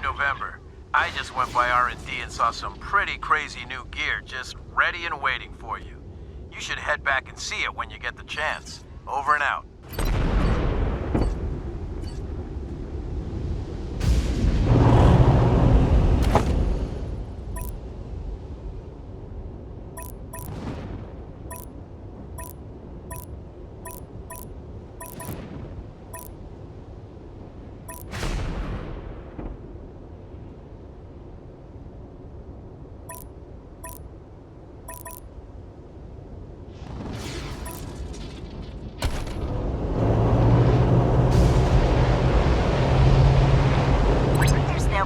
November. I just went by R&D and saw some pretty crazy new gear just ready and waiting for you. You should head back and see it when you get the chance. Over and out.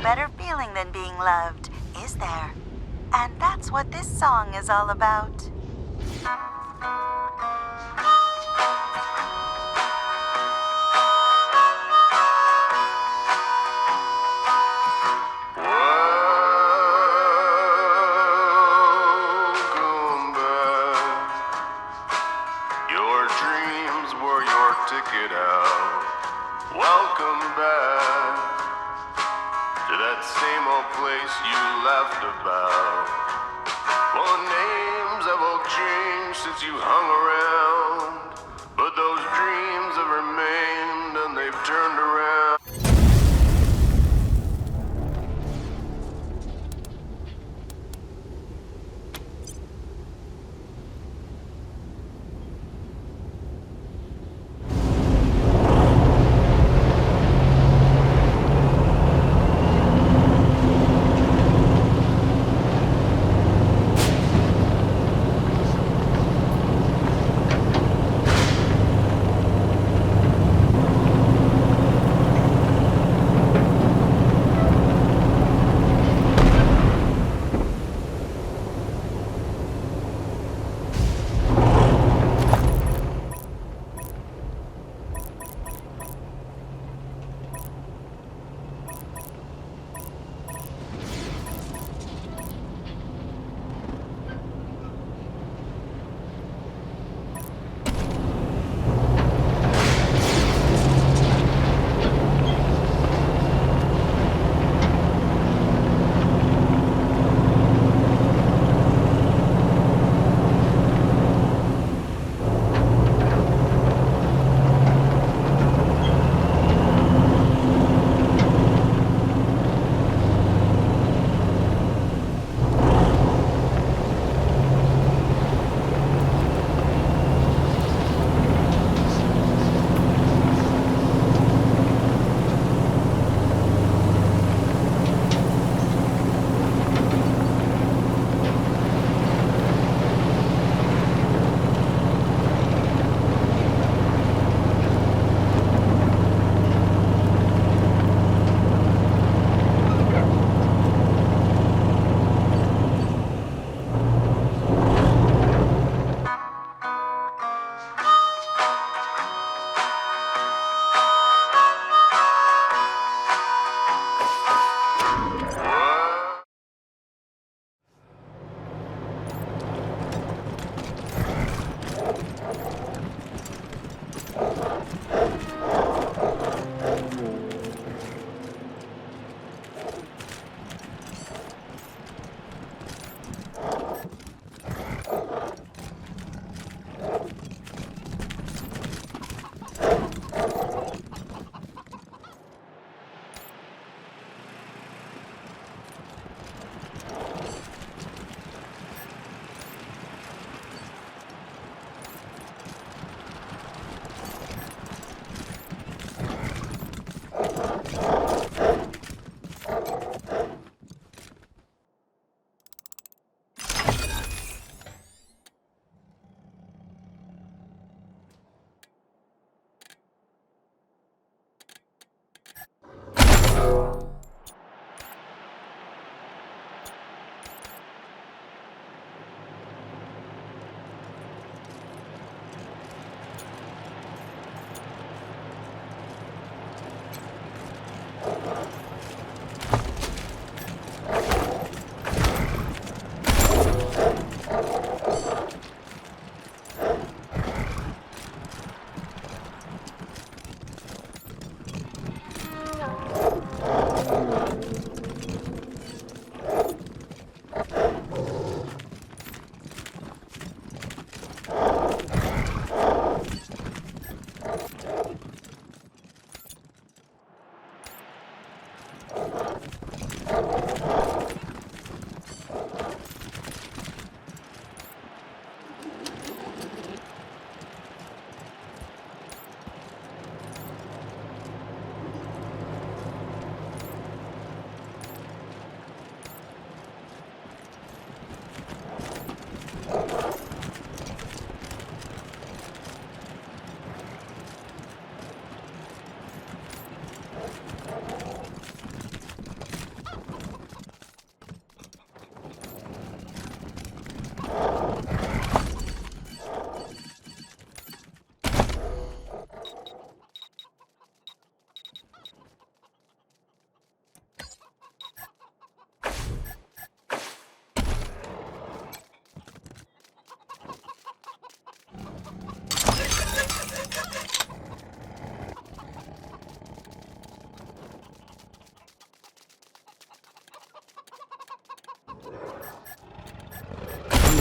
Better feeling than being loved, is there? And that's what this song is all about. Welcome back. Your dreams were your ticket out. Welcome back to that same old place you laughed about. Well, names have all changed since you hung around, but those dreams have remained and they've turned around.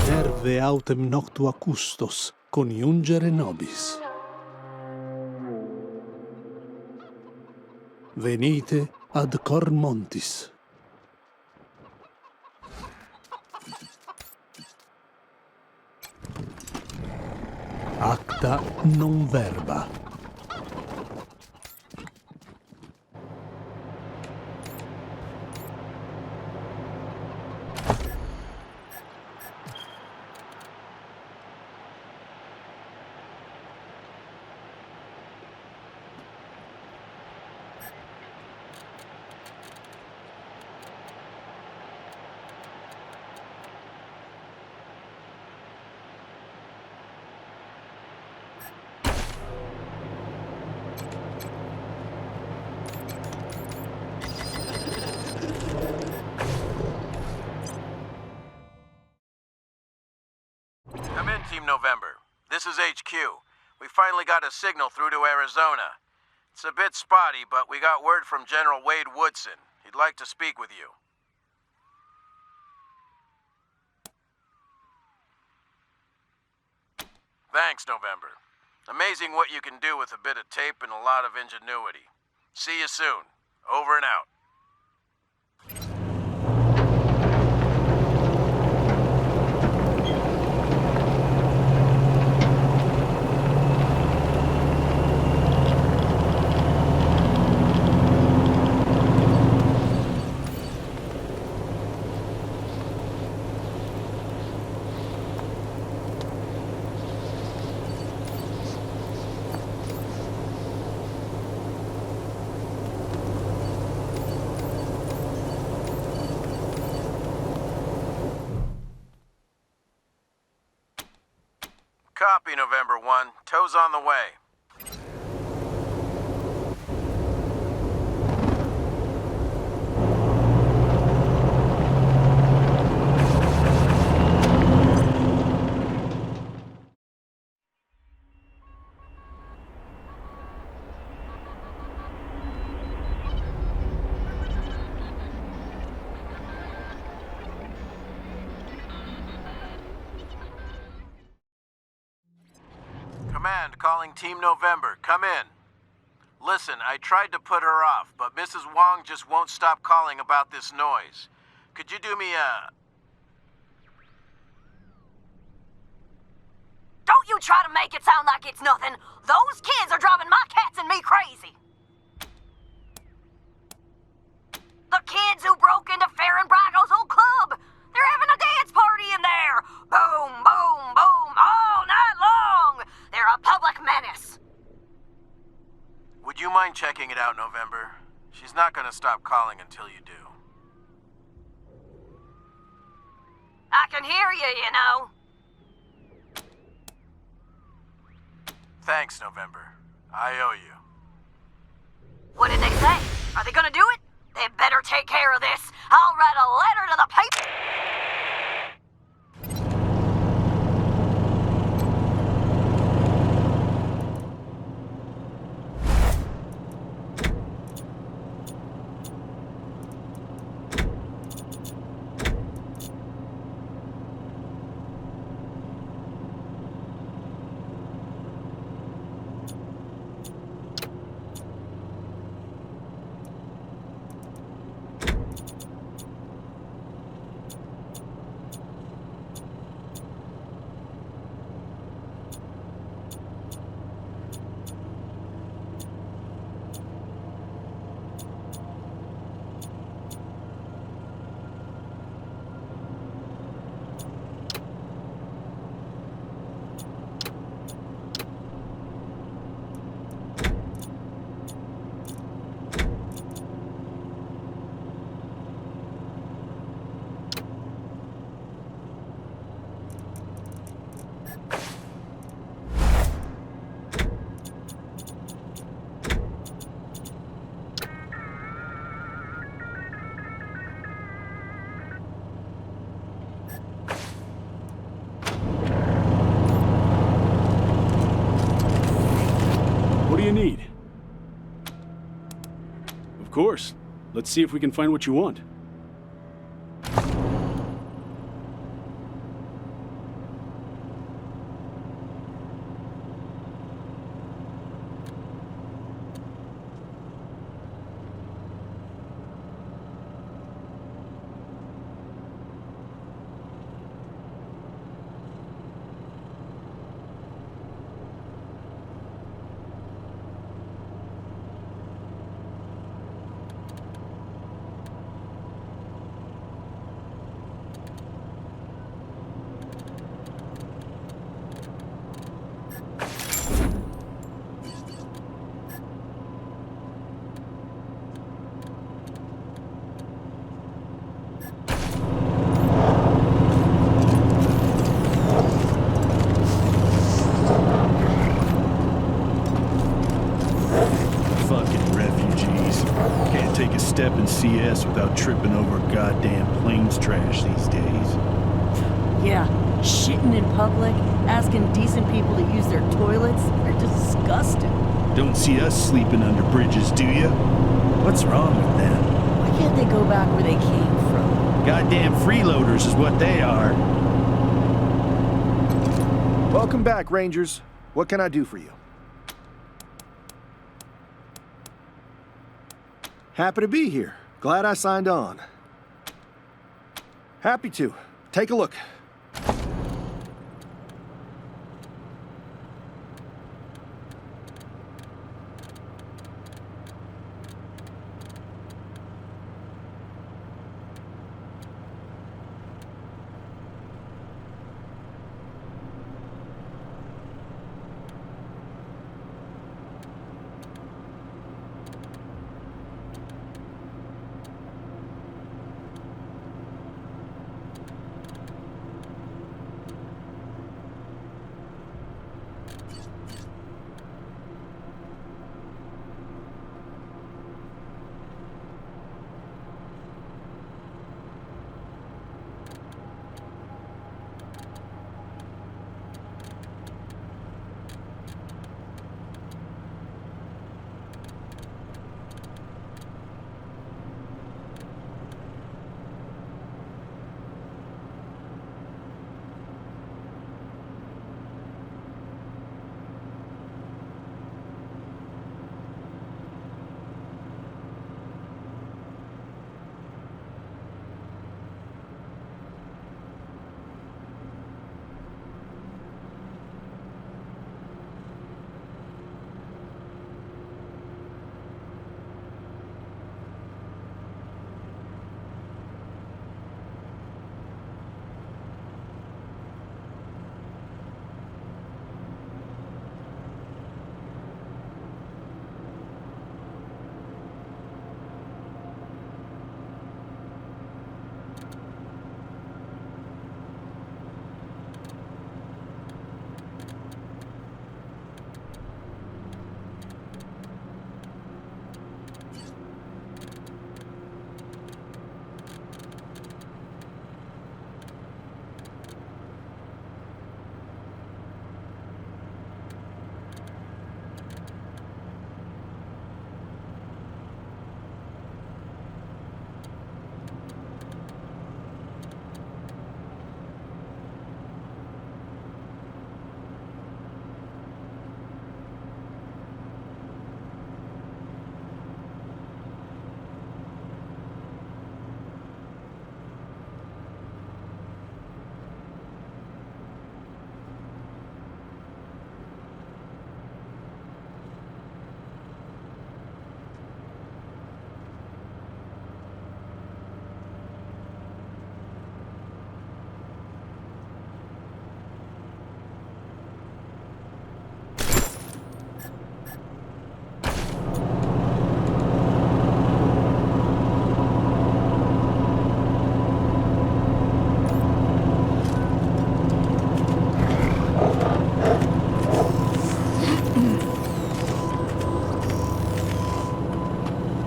Nerve autem noctua custos, coniungere nobis. Venite ad cor montis. Acta non verba. Come in, Team November. This is HQ. We finally got a signal through to Arizona. It's a bit spotty, but we got word from General Wade Woodson. He'd like to speak with you. Thanks, November. Amazing what you can do with a bit of tape and a lot of ingenuity. See you soon. Over and out. Copy, November 1. Tow's on the way. Command, calling Team November. Come in. Listen, I tried to put her off, but Mrs. Wong just won't stop calling about this noise. Could you do me a... Don't you try to make it sound like it's nothing. Those kids are driving my cats and me crazy. The kids who broke into Farron Brago's old club. They're having a dance party in there. Boom, boom, boom, all night long. They're a public menace. Would you mind checking it out, November? She's not gonna stop calling until you do. I can hear you, you know. Thanks, November. I owe you. What did they say? Are they gonna do it? They better take care of this. I'll write a letter to the paper. course. Let's see if we can find what you want. Step in CS without tripping over goddamn planes trash these days. Yeah, shitting in public, asking decent people to use their toilets, they're disgusting. Don't see us sleeping under bridges, do you? What's wrong with them? Why can't they go back where they came from? Goddamn freeloaders is what they are. Welcome back, Rangers. What can I do for you? Happy to be here. Glad I signed on. Happy to. Take a look.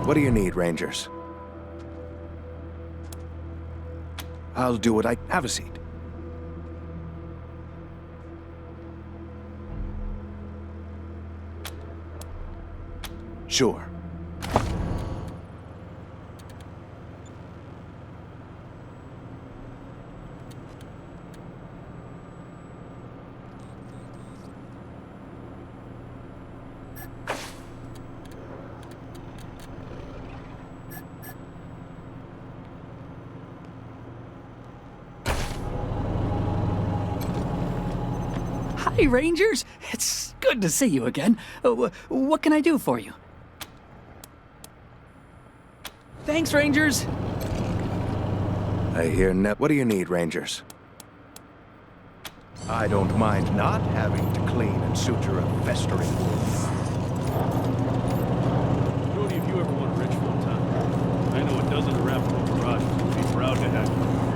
What do you need, Rangers? I'll do what I... Have a seat. Sure. Hey, Rangers! It's good to see you again. What can I do for you? Thanks, Rangers! I hear What do you need, Rangers? I don't mind not having to clean and suture a festering wound. Jody, if you ever want a rich full-time, I know a dozen Arapaho garages would be proud to have you.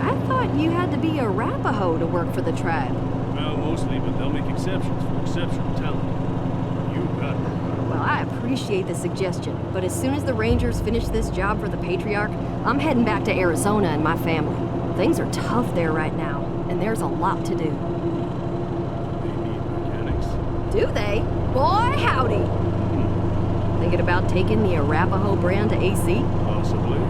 I thought you had to be a Arapaho to work for the tribe. Well, mostly, but they'll make exceptions for exceptional talent. You got it. Well, I appreciate the suggestion, but as soon as the Rangers finish this job for the Patriarch, I'm heading back to Arizona and my family. Things are tough there right now, and there's a lot to do. They need mechanics. Do they? Boy, howdy! Thinking about taking the Arapaho brand to AC? Possibly.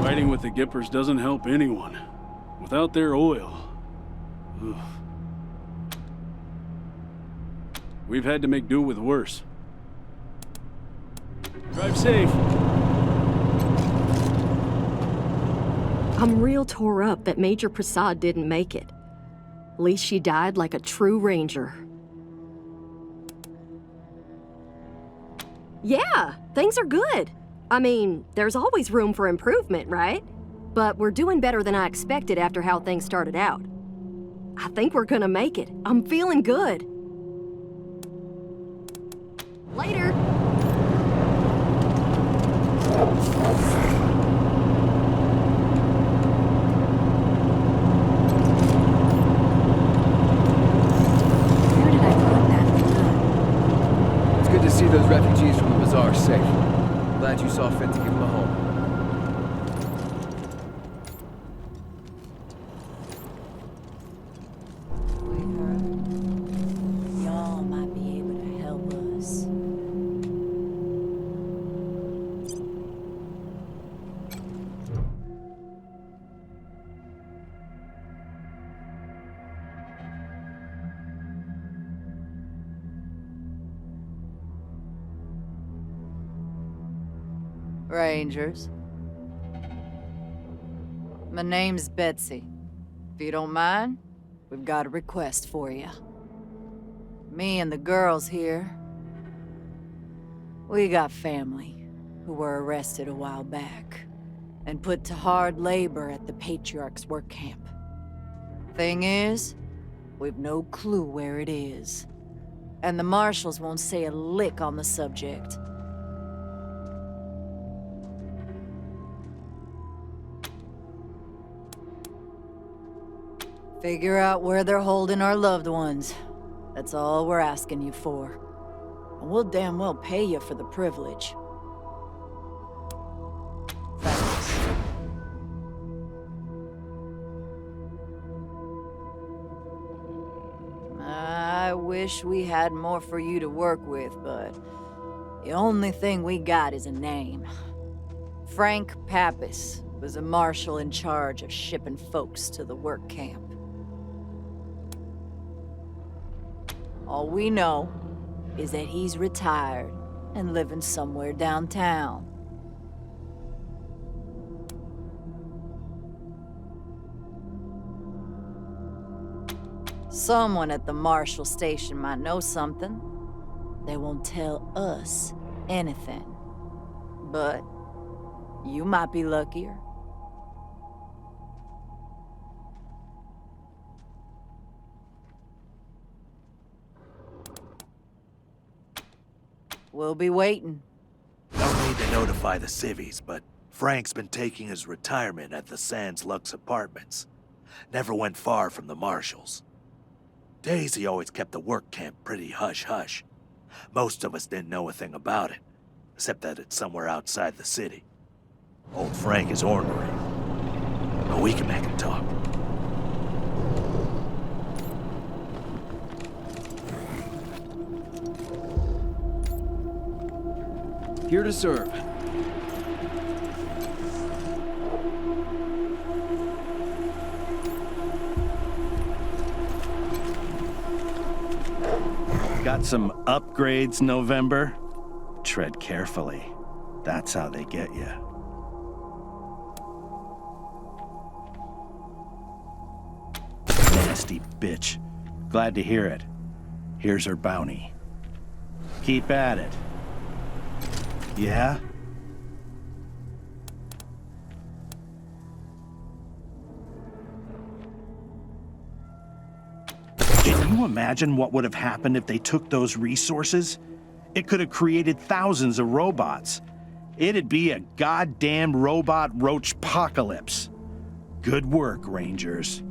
Fighting with the Gippers doesn't help anyone. Without their oil. Ugh. We've had to make do with worse. Drive safe. I'm real tore up that Major Prasad didn't make it. At least she died like a true Ranger. Yeah, things are good. I mean, there's always room for improvement, right? But we're doing better than I expected after how things started out. I think we're gonna make it. I'm feeling good. Later. Where did I put that? It's good to see those refugees from the bazaar safe. Glad you saw fit to give them a home. Y'all might be able to help us. Rangers. My name's Betsy. If you don't mind, we've got a request for you. Me and the girls here, we got family who were arrested a while back and put to hard labor at the Patriarch's work camp. Thing is, we've no clue where it is. And the marshals won't say a lick on the subject. Figure out where they're holding our loved ones. That's all we're asking you for. And we'll damn well pay you for the privilege. Thanks. I wish we had more for you to work with, but the only thing we got is a name. Frank Pappas was a marshal in charge of shipping folks to the work camp. All we know is that he's retired and living somewhere downtown. Someone at the Marshal Station might know something. They won't tell us anything. But you might be luckier. We'll be waiting. Don't need to notify the civvies, but Frank's been taking his retirement at the Sands Lux Apartments. Never went far from the marshals. Daisy always kept the work camp pretty hush-hush. Most of us didn't know a thing about it, except that it's somewhere outside the city. Old Frank is ornery, but we can make him talk. Here to serve. Got some upgrades, November? Tread carefully. That's how they get you. nasty bitch. Glad to hear it. Here's her bounty. Keep at it. Yeah? Can you imagine what would have happened if they took those resources? It could have created thousands of robots. It'd be a goddamn robot roach-pocalypse. Good work, Rangers.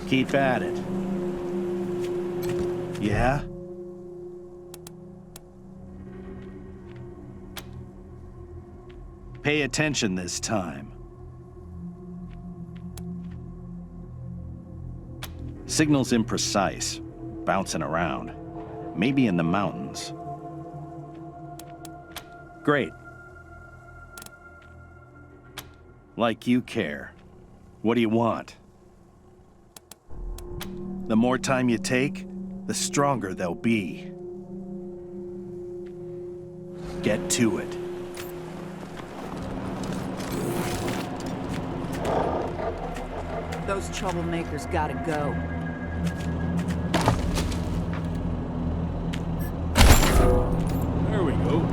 Keep at it. Yeah? Pay attention this time. Signal's imprecise, bouncing around. Maybe in the mountains. Great. Like you care. What do you want? The more time you take, the stronger they'll be. Get to it. Those troublemakers gotta go. There we go.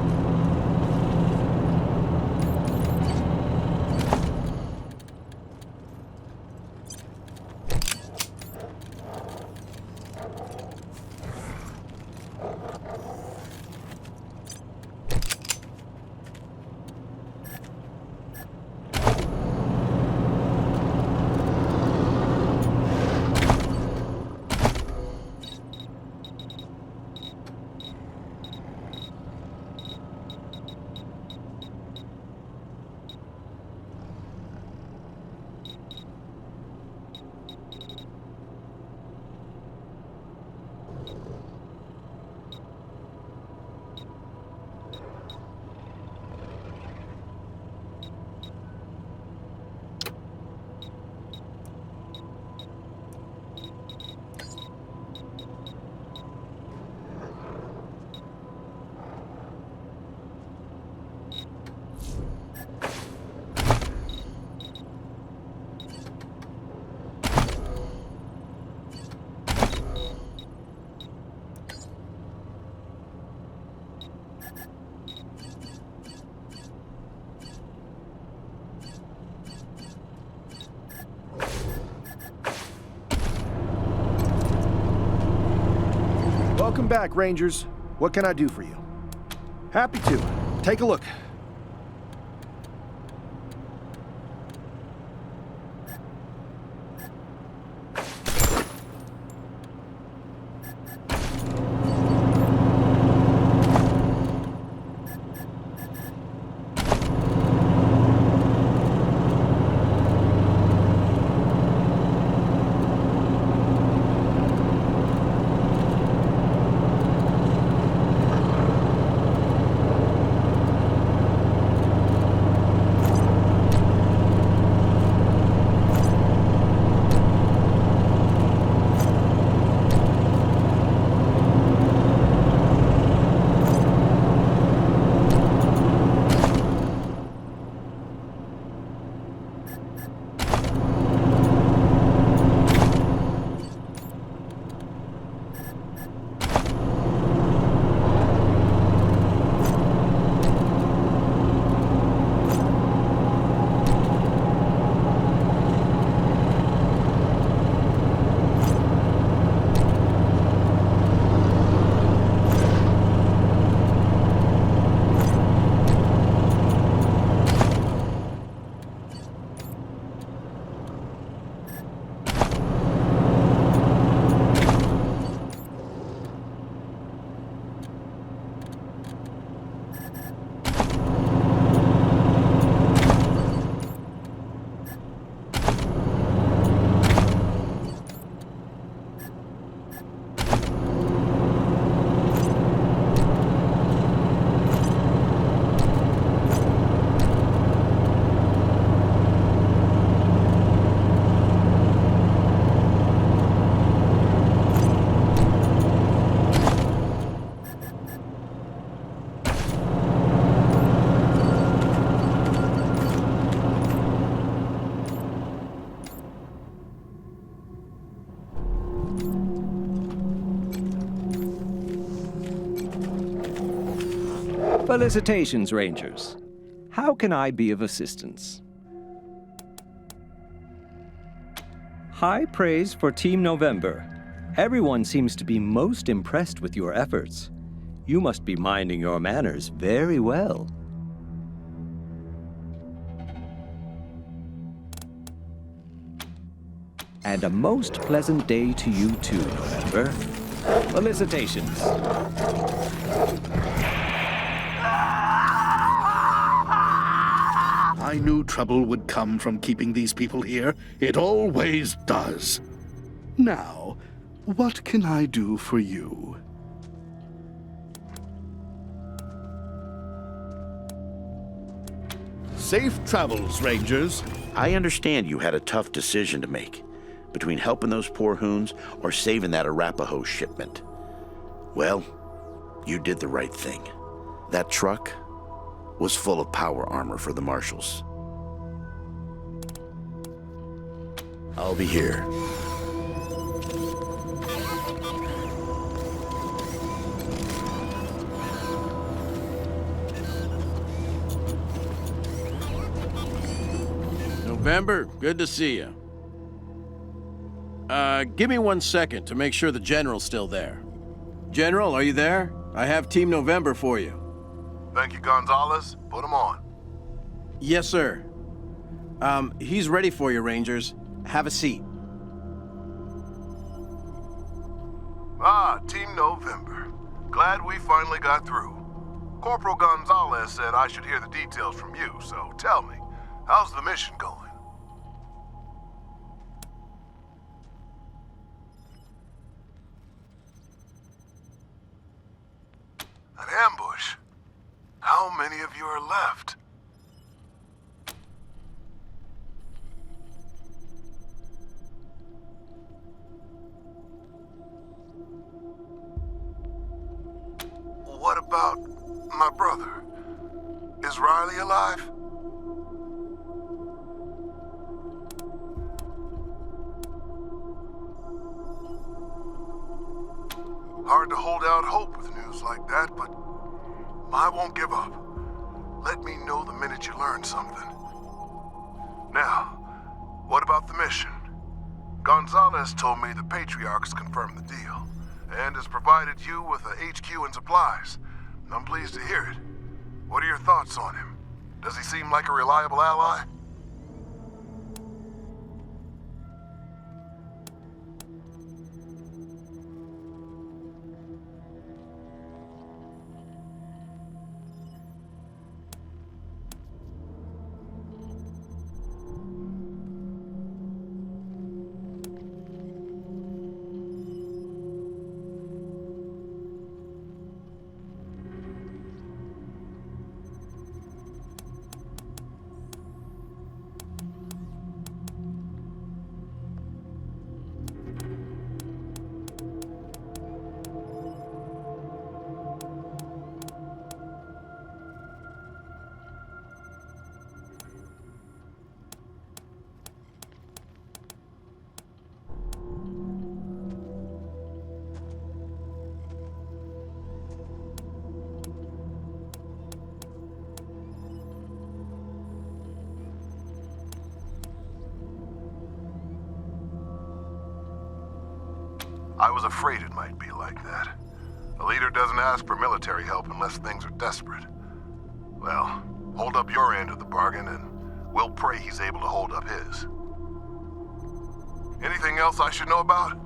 Welcome back, Rangers. What can I do for you? Happy to. Take a look. Felicitations, Rangers. How can I be of assistance? High praise for Team November. Everyone seems to be most impressed with your efforts. You must be minding your manners very well. And a most pleasant day to you too, November. Felicitations. I knew trouble would come from keeping these people here. It always does. Now, what can I do for you? Safe travels, Rangers. I understand you had a tough decision to make between helping those poor hoons or saving that Arapaho shipment. Well, you did the right thing. That truck was full of power armor for the Marshals. I'll be here. November, good to see you. Give me 1 second to make sure the General's still there. General, are you there? I have Team November for you. Thank you, Gonzalez. Put him on. Yes, sir. He's ready for you, Rangers. Have a seat. Ah, Team November. Glad we finally got through. Corporal Gonzalez said I should hear the details from you, so tell me, how's the mission going? An ambush? How many of you are left? What about my brother? Is Riley alive? Hard to hold out hope with news like that, but I won't give up. Let me know the minute you learn something. Now, what about the mission? Gonzalez told me the Patriarch's confirmed the deal, and has provided you with a HQ and supplies. I'm pleased to hear it. What are your thoughts on him? Does he seem like a reliable ally? I was afraid it might be like that. A leader doesn't ask for military help unless things are desperate. Well, hold up your end of the bargain and we'll pray he's able to hold up his. Anything else I should know about?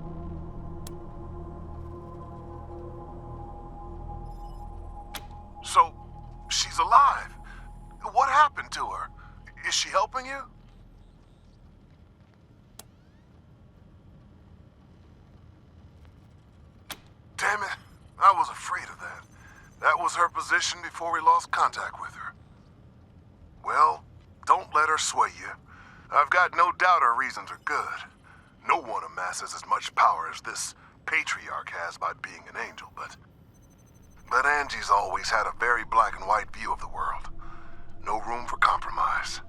So, she's alive. What happened to her? Is she helping you? Damn it, I was afraid of that. That was her position before we lost contact with her. Well, don't let her sway you. I've got no doubt her reasons are good. No one amasses as much power as this Patriarch has by being an angel, but Angie's always had a very black and white view of the world. No room for compromise.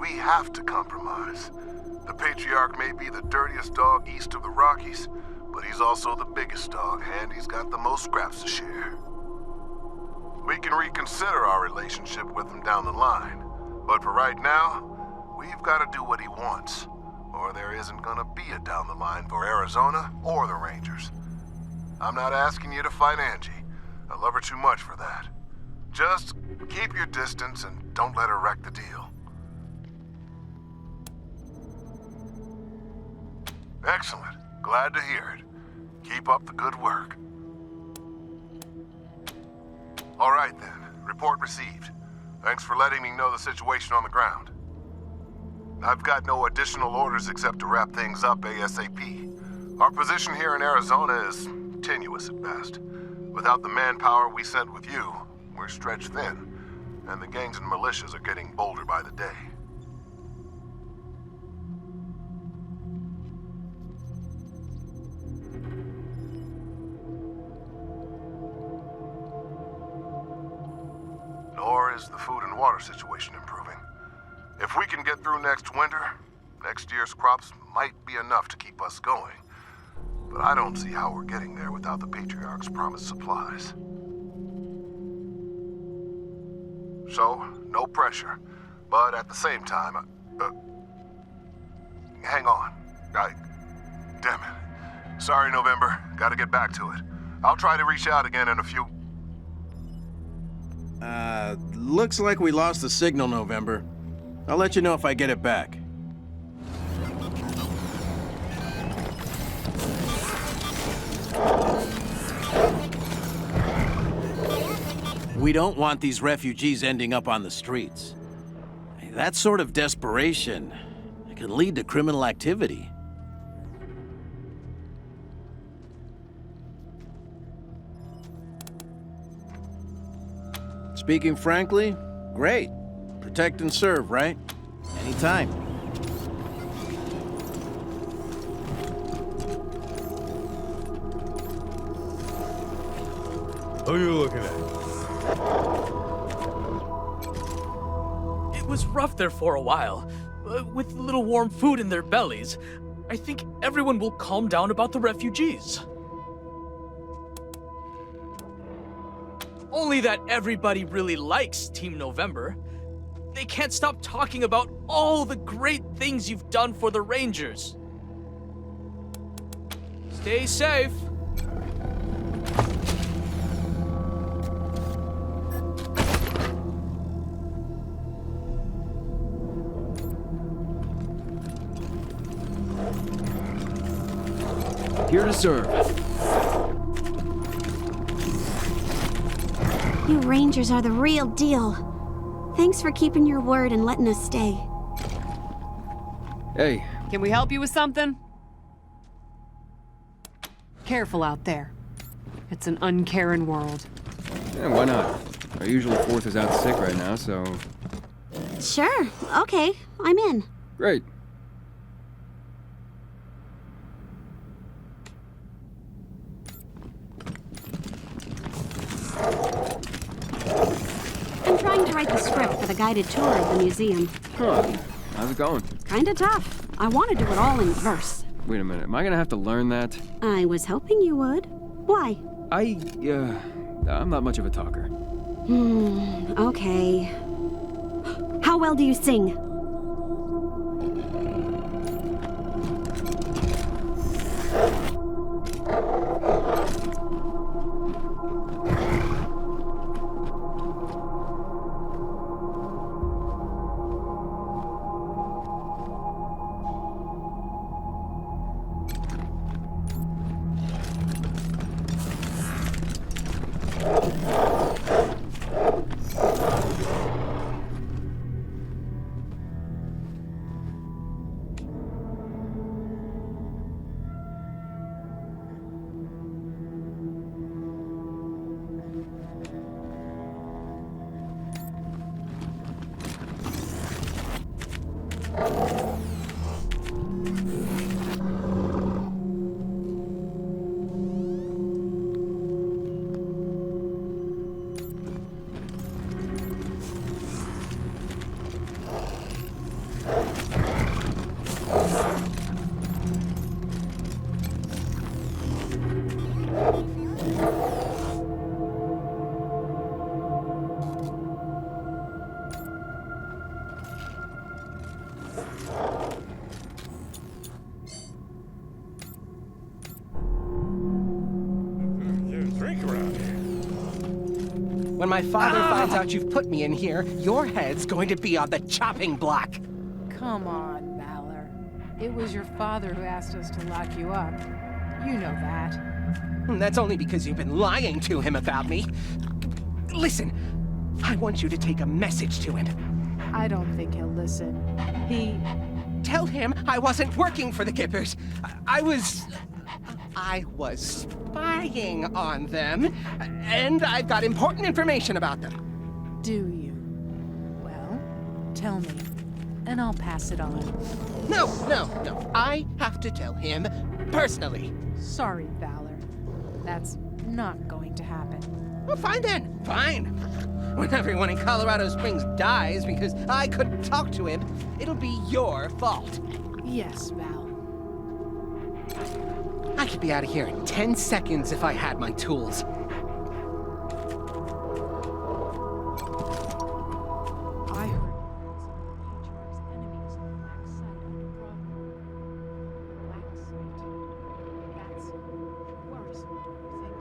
We have to compromise. The Patriarch may be the dirtiest dog east of the Rockies, but he's also the biggest dog, and he's got the most scraps to share. We can reconsider our relationship with him down the line, but for right now, we've got to do what he wants, or there isn't gonna be a down the line for Arizona or the Rangers. I'm not asking you to fight Angie. I love her too much for that. Just keep your distance and don't let her wreck the deal. Excellent. Glad to hear it. Keep up the good work. All right then. Report received. Thanks for letting me know the situation on the ground. I've got no additional orders except to wrap things up ASAP. Our position here in Arizona is tenuous at best. Without the manpower we sent with you, we're stretched thin, and the gangs and militias are getting bolder by the day. Nor is the food and water situation improving. If we can get through next winter, next year's crops might be enough to keep us going. But I don't see how we're getting there without the Patriarch's promised supplies. So, no pressure. But at the same time, hang on. Damn it. Sorry, November. Gotta get back to it. I'll try to reach out again in a few... Looks like we lost the signal, November. I'll let you know if I get it back. We don't want these refugees ending up on the streets. That sort of desperation can lead to criminal activity. Speaking frankly, great. Protect and serve, right? Anytime. Who are you looking at? It was rough there for a while, with little warm food in their bellies. I think everyone will calm down about the refugees. Only that everybody really likes Team November. They can't stop talking about all the great things you've done for the Rangers. Stay safe. Here to serve. You Rangers are the real deal. Thanks for keeping your word and letting us stay. Hey. Can we help you with something? Careful out there. It's an uncaring world. Yeah, why not? Our usual fourth is out sick right now, so... Sure. Okay. I'm in. Great. I'm trying to write the script for the guided tour of the museum. Huh. How's it going? Kinda tough. I want to do it all in verse. Wait a minute, am I gonna have to learn that? I was hoping you would. Why? I'm not much of a talker. Okay. How well do you sing? When my father finds out you've put me in here, your head's going to be on the chopping block. Come on, Valor. It was your father who asked us to lock you up. You know that. That's only because you've been lying to him about me. Listen, I want you to take a message to him. I don't think he'll listen. Tell him I wasn't working for the Gippers. I was spying on them, and I've got important information about them. Do you? Well, tell me, and I'll pass it on. No. I have to tell him personally. Sorry, Valor. That's not going to happen. Well, fine then. Fine. When everyone in Colorado Springs dies because I couldn't talk to him, it'll be your fault. Yes, Val. I could be out of here in 10 seconds if I had my tools. I heard Patriarch's enemies on the black site under Provost. Black site? That's worse, don't you think?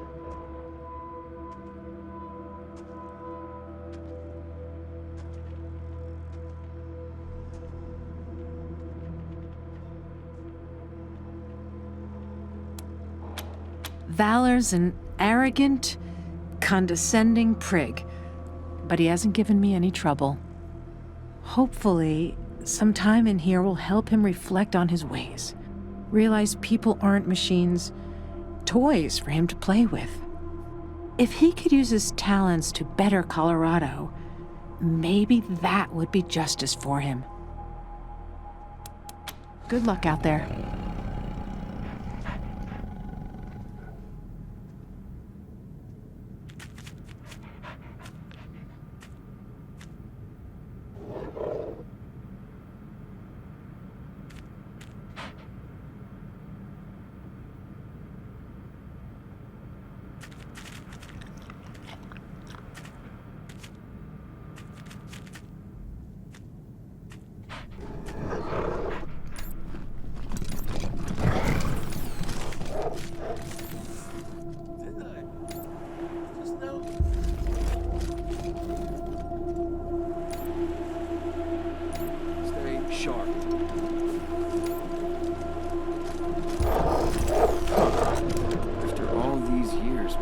Valor's an arrogant, condescending prig, but he hasn't given me any trouble. Hopefully, some time in here will help him reflect on his ways. Realize people aren't machines, toys for him to play with. If he could use his talents to better Colorado, maybe that would be justice for him. Good luck out there.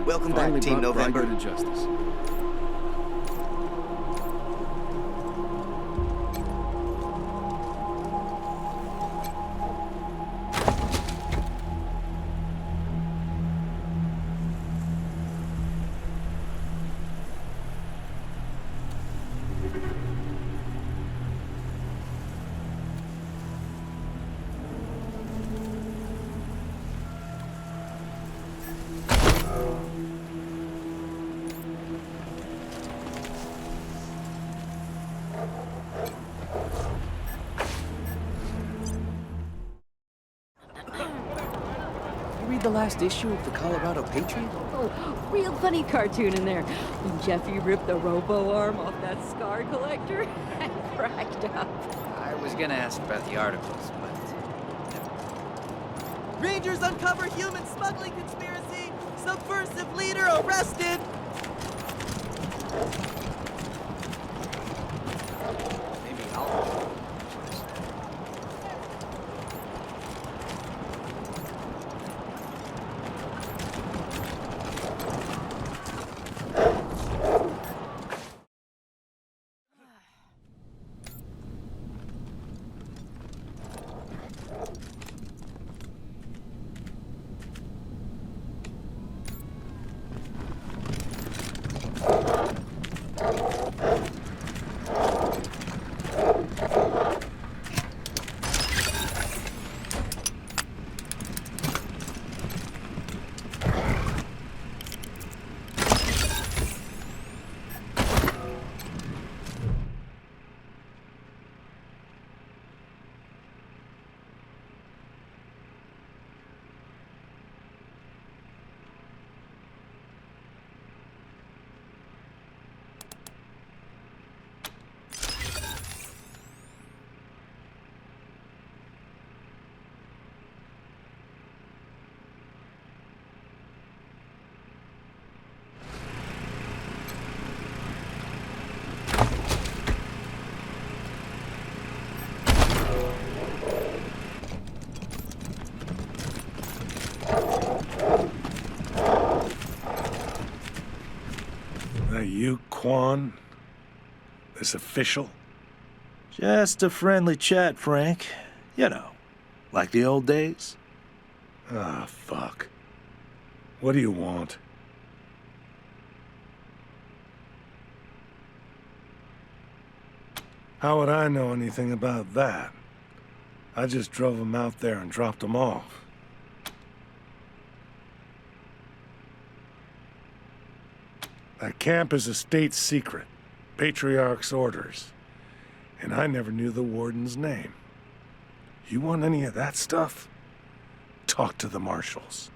Welcome back, Team November. To justice. The last issue of the Colorado Patriot? Oh, real funny cartoon in there. When Jeffy ripped the robo arm off that scar collector, I cracked up. I was gonna ask about the articles, but... Rangers uncover human smuggling conspiracy! Subversive leader arrested! Maybe I'll... you, Quan? This official? Just a friendly chat, Frank. You know, like the old days. Ah, fuck. What do you want? How would I know anything about that? I just drove them out there and dropped them off. That camp is a state secret. Patriarch's orders. And I never knew the warden's name. You want any of that stuff? Talk to the marshals.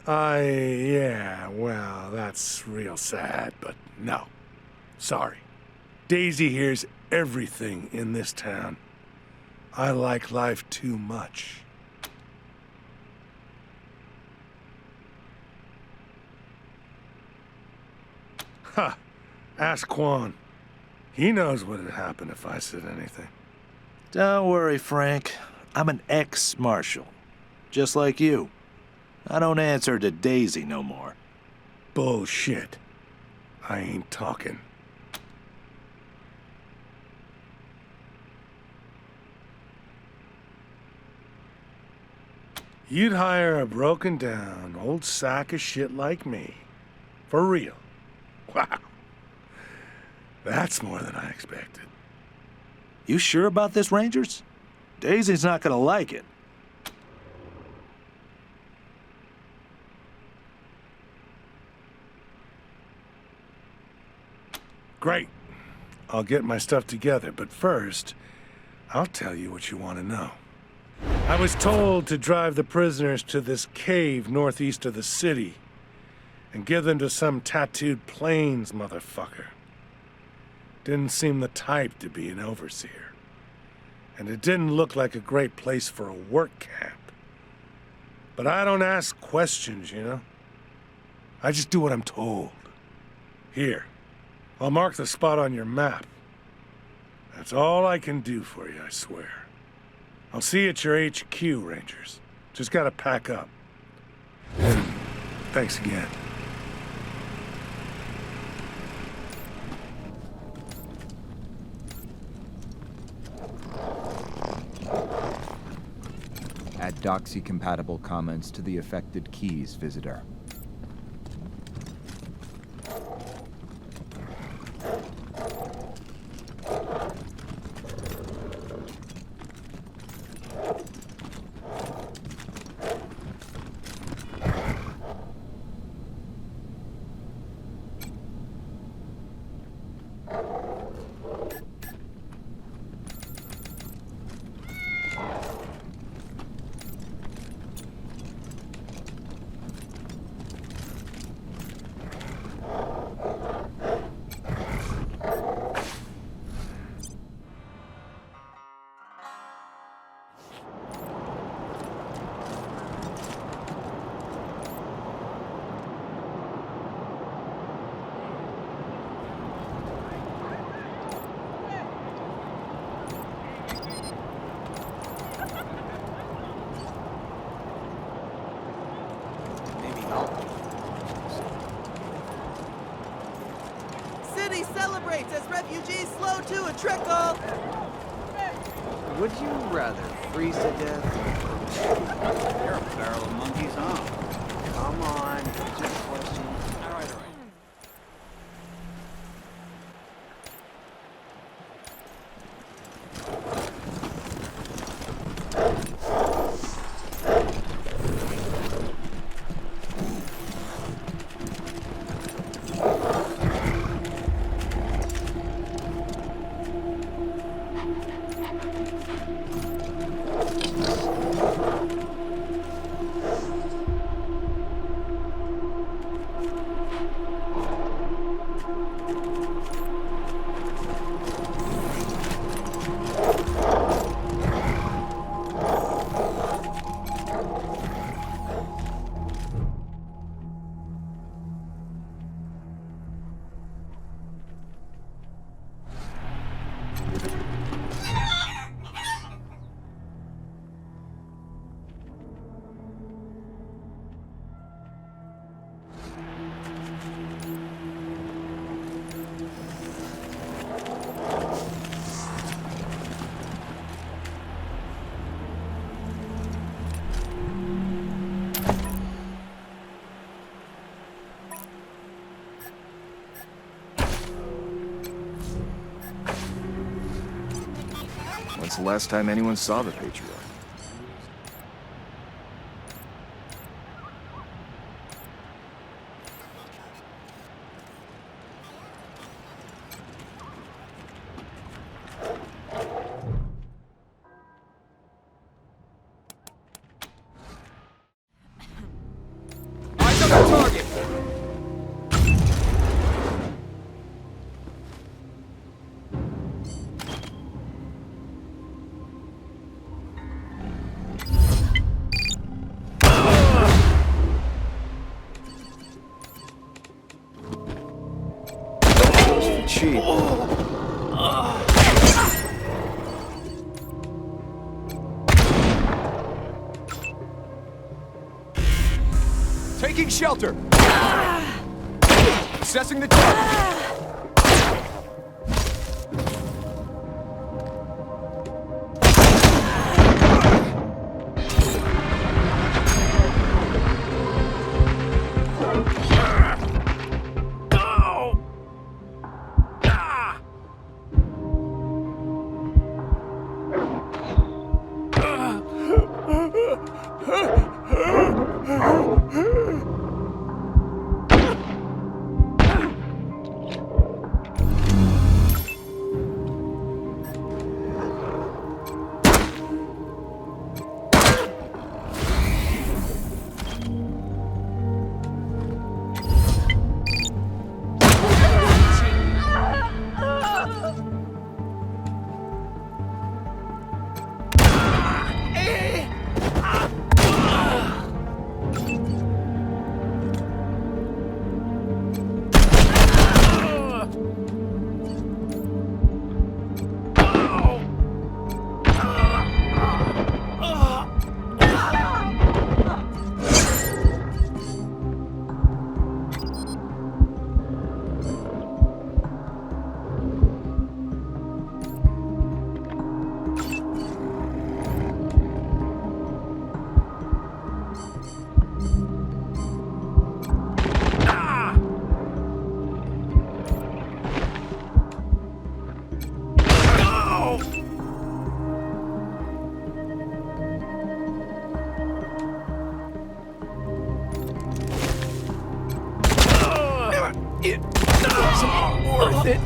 Yeah, well, that's real sad, but no. Sorry. Daisy hears everything in this town. I like life too much. Ha! Ask Quan. He knows what would happen if I said anything. Don't worry, Frank. I'm an ex-marshal. Just like you. I don't answer to Daisy no more. Bullshit. I ain't talking. You'd hire a broken down old sack of shit like me. For real. Wow. That's more than I expected. You sure about this, Rangers? Daisy's not gonna like it. Great. I'll get my stuff together, but first, I'll tell you what you want to know. I was told to drive the prisoners to this cave northeast of the city and give them to some tattooed plains motherfucker. Didn't seem the type to be an overseer. And it didn't look like a great place for a work camp. But I don't ask questions, you know? I just do what I'm told. Here, I'll mark the spot on your map. That's all I can do for you, I swear. I'll see you at your HQ, Rangers. Just gotta pack up. And thanks again. Add doxy-compatible comments to the affected keys, visitor. City celebrates as refugees slow to a trickle. Would you rather freeze to death? You're a barrel of monkeys, huh? Come on, answer the question. All right. last time anyone saw the Patriarch. Eyes on the target! Cheap. Taking shelter! Assessing the target! It wasn't worth it.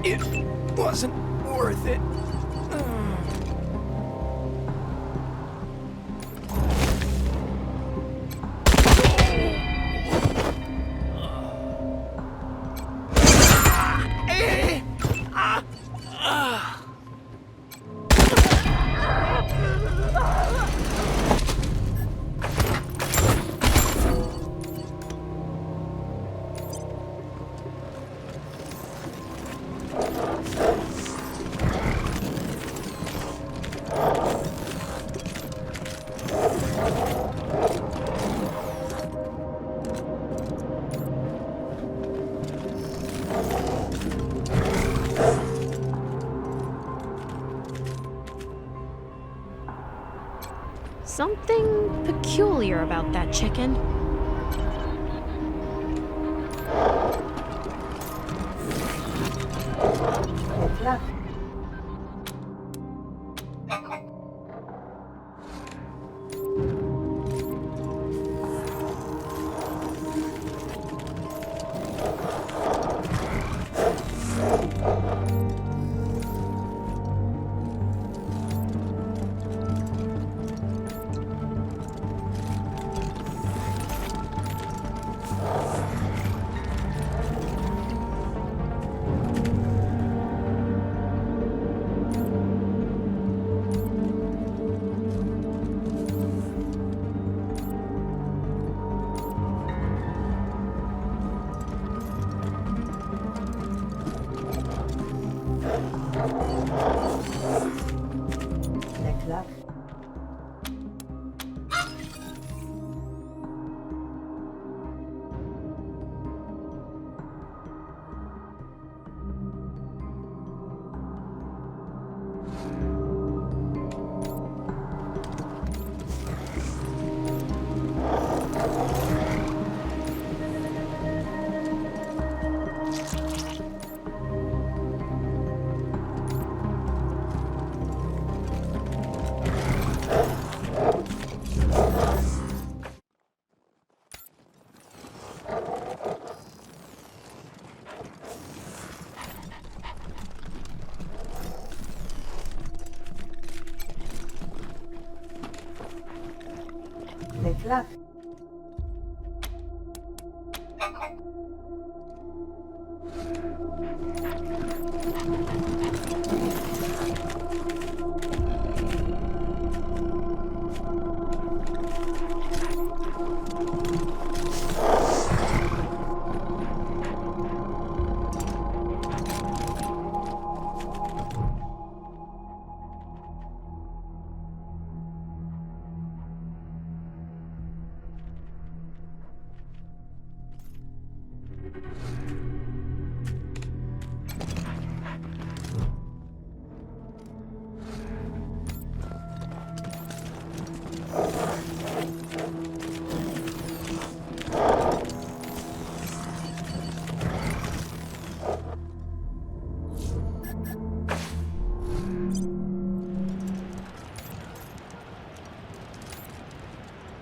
It wasn't worth it. something peculiar about that chicken.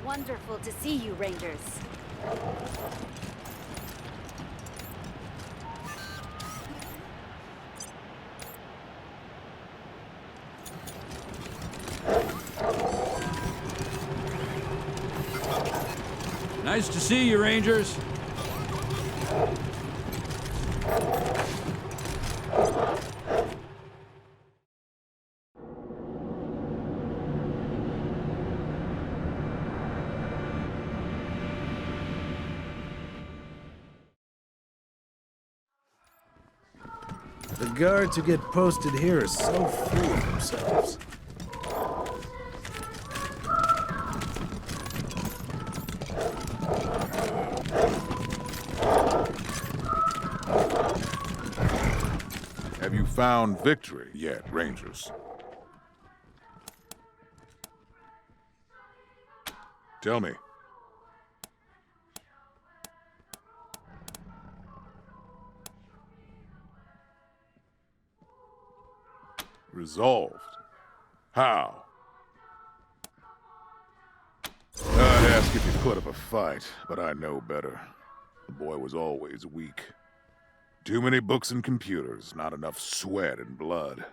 Wonderful to see you, Rangers. Nice to see you, Rangers. The guards who get posted here are so full of themselves. Have you found victory yet, Rangers? Tell me. Resolved. How? I'd ask if you put up a fight, but I know better. The boy was always weak. Too many books and computers, not enough sweat and blood.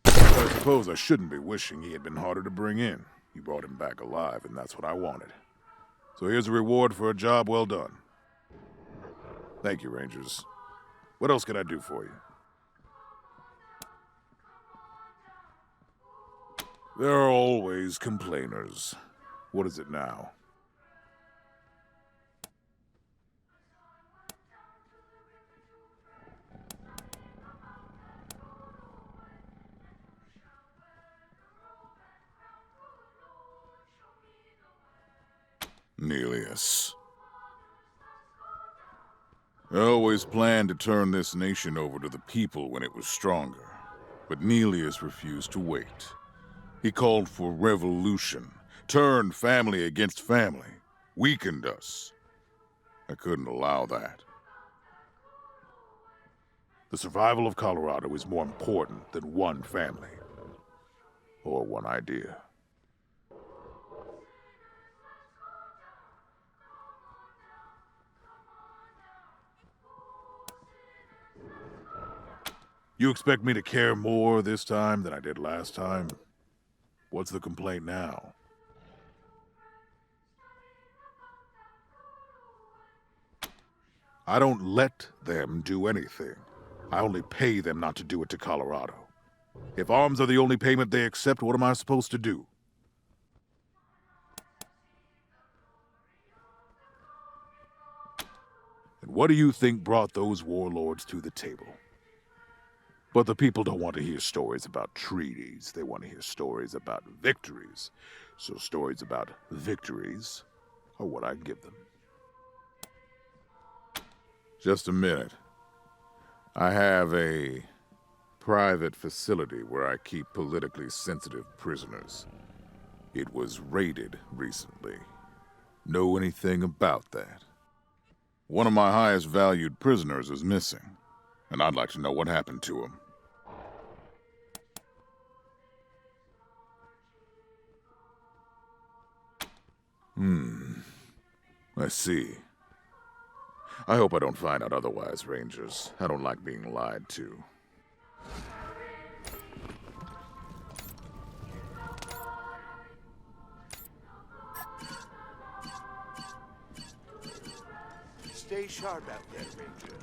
I suppose I shouldn't be wishing he had been harder to bring in. You brought him back alive, and that's what I wanted. So here's a reward for a job well done. Thank you, Rangers. What else can I do for you? There are always complainers. What is it now? Nelius. I always planned to turn this nation over to the people when it was stronger, but Nelius refused to wait. He called for revolution, turned family against family, weakened us. I couldn't allow that. The survival of Colorado is more important than one family or one idea. You expect me to care more this time than I did last time? What's the complaint now? I don't let them do anything. I only pay them not to do it to Colorado. If arms are the only payment they accept, what am I supposed to do? And what do you think brought those warlords to the table? But the people don't want to hear stories about treaties. They want to hear stories about victories. So stories about victories are what I give them. Just a minute. I have a private facility where I keep politically sensitive prisoners. It was raided recently. Know anything about that? One of my highest valued prisoners is missing, and I'd like to know what happened to him. I see. I hope I don't find out otherwise, Rangers. I don't like being lied to. Stay sharp out there, Rangers.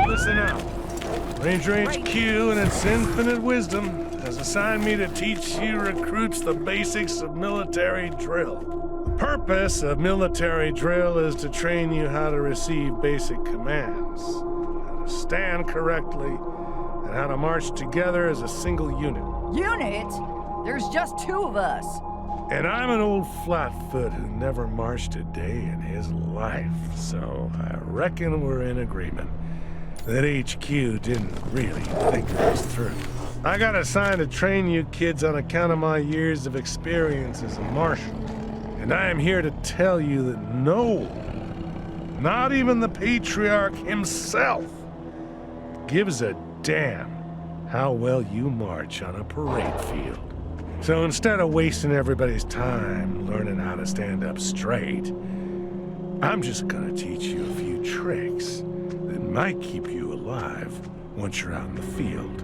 Listen up. Ranger HQ in its infinite wisdom has assigned me to teach you recruits the basics of military drill. The purpose of military drill is to train you how to receive basic commands, how to stand correctly, and how to march together as a single unit. Unit? There's just two of us. And I'm an old flatfoot who never marched a day in his life, so I reckon we're in agreement that HQ didn't really think this through. I got assigned to train you kids on account of my years of experience as a marshal. And I am here to tell you that no one, not even the Patriarch himself, gives a damn how well you march on a parade field. So instead of wasting everybody's time learning how to stand up straight, I'm just gonna teach you a few tricks that might keep you alive once you're out in the field.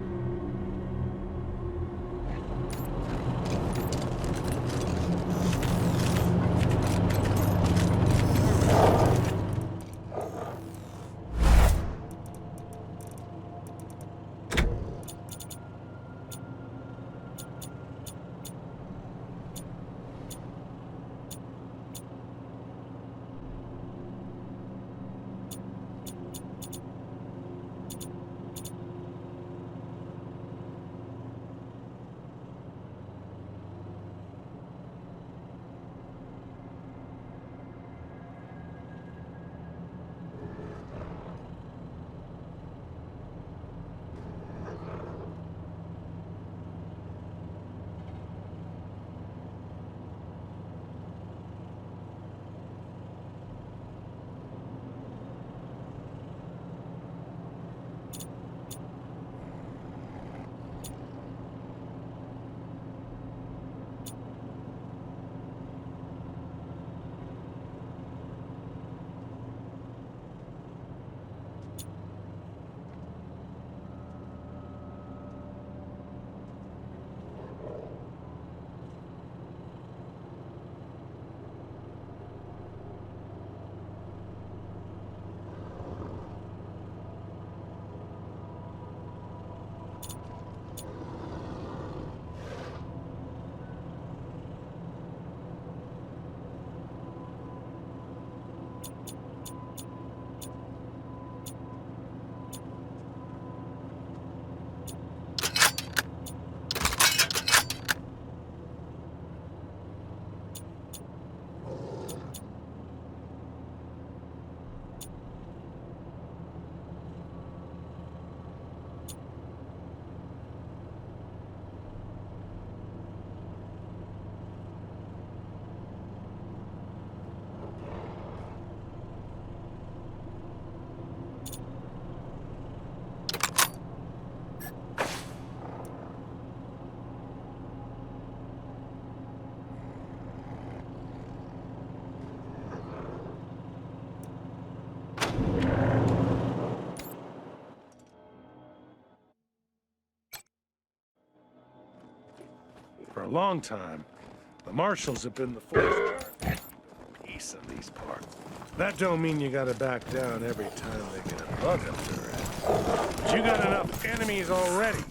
For a long time, the marshals have been the force piece of these parts. That don't mean you gotta back down every time they get a bug up their ass. But you got enough enemies already.